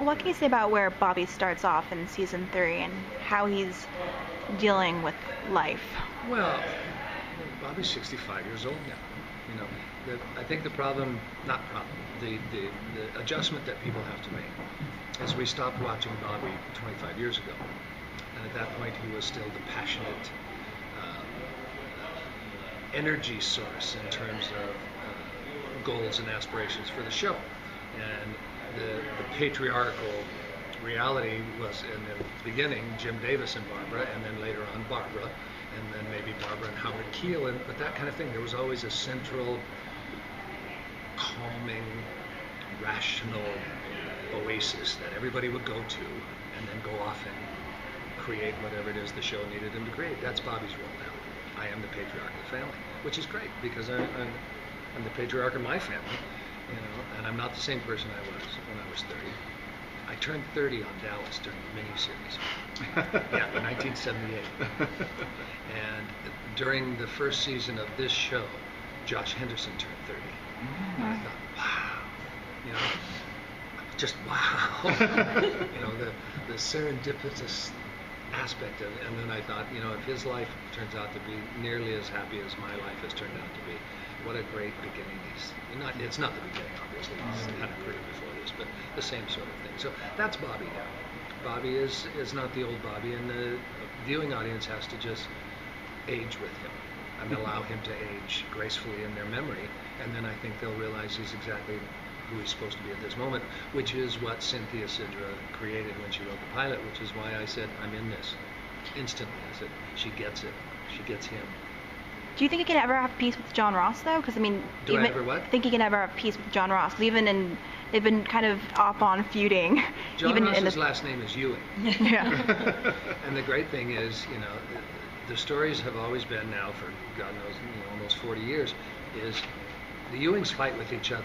What can you say about where Bobby starts off in season 3 and how he's dealing with life? Well, Bobby's 65 years old now. You know, I think the adjustment that people have to make is we stopped watching Bobby 25 years ago, and at that point he was still the passionate energy source in terms of goals and aspirations for the show, and the patriarchal reality was in the beginning Jim Davis and Barbara, and then later on Barbara, and then maybe Barbara and Howard Keel, but that kind of thing. There was always a central, calming, rational oasis that everybody would go to, and then go off and create whatever it is the show needed them to create. That's Bobby's role now. I am the patriarch of the family, which is great because I'm the patriarch of my family, you know, and I'm not the same person I was when I was 30. I turned 30 on Dallas during the miniseries. Yeah, in 1978. And during the first season of this show, Josh Henderson turned 30. And I thought, wow, you know, just wow. You know, the serendipitous aspect of it. And then I thought, you know, if his life turns out to be nearly as happy as my life has turned out to be, what a great beginning. It's not the beginning, obviously. He's had a career before this, but the same sort of thing. So that's Bobby now. Bobby is not the old Bobby, and the viewing audience has to just age with him and allow him to age gracefully in their memory, and then I think they'll realize he's exactly who he's supposed to be at this moment, which is what Cynthia Sidra created when she wrote the pilot, which is why I said, I'm in this. Instantly, I said, she gets it. She gets him. Do you think he can ever have peace with John Ross, though? Because, I mean... Do I ever what? Think he can ever have peace with John Ross? They've been kind of off on feuding. John Ross's last name is Ewing. Yeah. And the great thing is, you know, the stories have always been now for, God knows, you know, almost 40 years, is the Ewings fight with each other.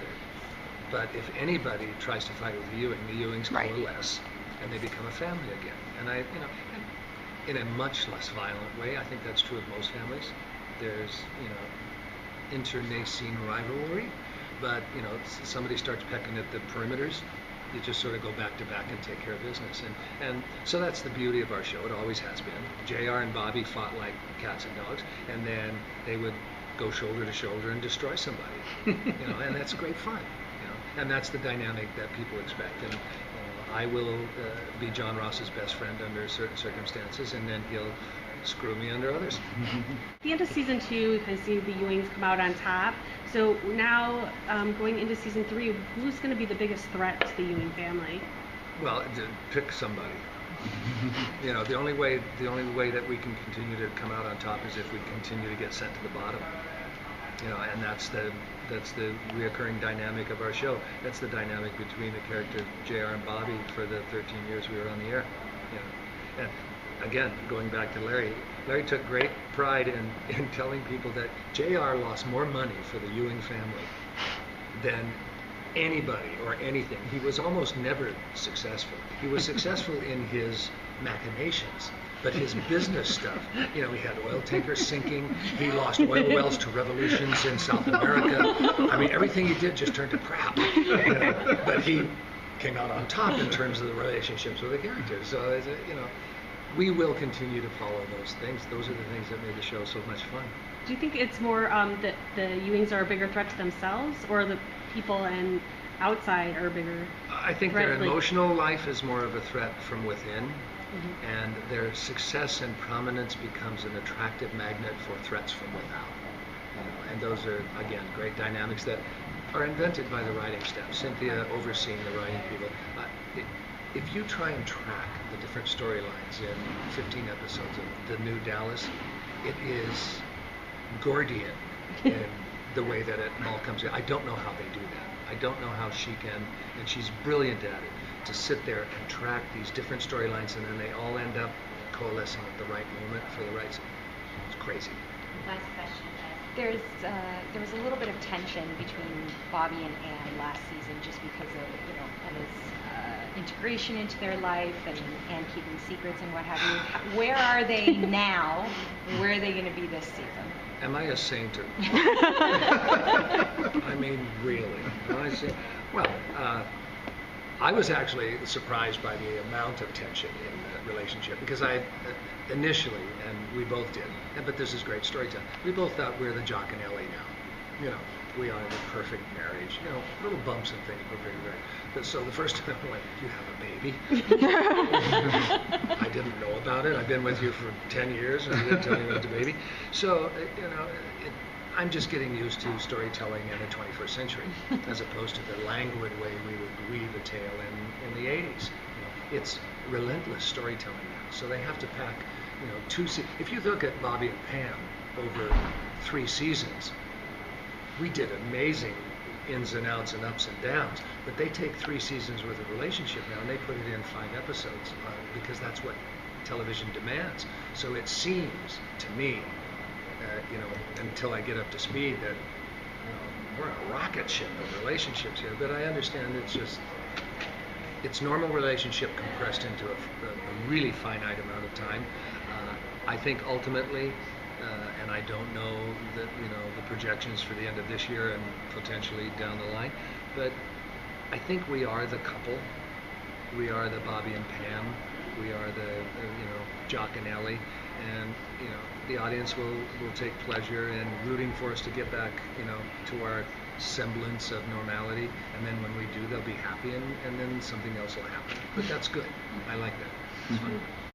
But if anybody tries to fight with the Ewings coalesce, and they become a family again. And you know, in a much less violent way, I think that's true of most families. There's, you know, internecine rivalry, but, you know, somebody starts pecking at the perimeters, you just sort of go back to back and take care of business. And so that's the beauty of our show. It always has been. JR and Bobby fought like cats and dogs, and then they would go shoulder to shoulder and destroy somebody. You know, and that's great fun. You know, and that's the dynamic that people expect. And I will be John Ross's best friend under certain circumstances, and then he'll screw me under others. At the end of season 2, we kind of see the Ewings come out on top. So now, going into season 3, who's going to be the biggest threat to the Ewing family? Well, pick somebody. You know, the only way that we can continue to come out on top is if we continue to get sent to the bottom. You know, and that's the reoccurring dynamic of our show. That's the dynamic between the character JR and Bobby for the 13 years we were on the air. You know, and again, going back to Larry took great pride in telling people that JR lost more money for the Ewing family than anybody or anything. He was almost never successful. He was successful in his machinations, but his business stuff, you know, he had oil tankers sinking, he lost oil wells to revolutions in South America. I mean, everything he did just turned to crap. You know? But he came out on top in terms of the relationships with the characters. So, you know, we will continue to follow those things. Those are the things that made the show so much fun. Do you think it's more that the Ewings are a bigger threat to themselves, or the people and outside are a bigger I think threat? Their emotional life is more of a threat from within, and their success and prominence becomes an attractive magnet for threats from without. You know, and those are, again, great dynamics that are invented by the writing staff. Cynthia overseeing the writing people. If you try and track the different storylines in 15 episodes of The New Dallas, it is Gordian in the way that it all comes in. I don't know how they do that. I don't know how she can, and she's brilliant at it, to sit there and track these different storylines, and then they all end up coalescing at the right moment for the right. It's crazy. Last question. There was a little bit of tension between Bobby and Ann last season, just because of, you know, Anna's integration into their life and keeping secrets and what have you. Where are they now? Where are they going to be this season? Am I a saint? I mean, really? Well, I was actually surprised by the amount of tension in the relationship because I initially, and we both did, but this is great storytelling, we both thought we're the Jock and Ellie now. You know, we are the perfect marriage. You know, little bumps and things, but very, very. But so the first time I went, you have a baby? I didn't know about it. I've been with you for 10 years and you didn't tell me about the baby. So, you know, I'm just getting used to storytelling in the 21st century as opposed to the languid way we would weave a tale in the 80s. You know, it's relentless storytelling now. So they have to pack, you know, if you look at Bobby and Pam over 3 seasons, we did amazing ins and outs and ups and downs, but they take 3 seasons worth of relationship now and they put it in 5 episodes because that's what television demands. So it seems to me, you know, until I get up to speed, that we're a rocket ship of relationships here. But I understand it's normal relationship compressed into a really finite amount of time. I think ultimately, and I don't know that, you know, the projections for the end of this year and potentially down the line, but I think we are the couple. We are the Bobby and Pam. We are the you know, Jock and Ellie, and you know, the audience will take pleasure in rooting for us to get back, you know, to our semblance of normality, and then when we do, they'll be happy, and then something else will happen. But that's good. I like that. It's fun.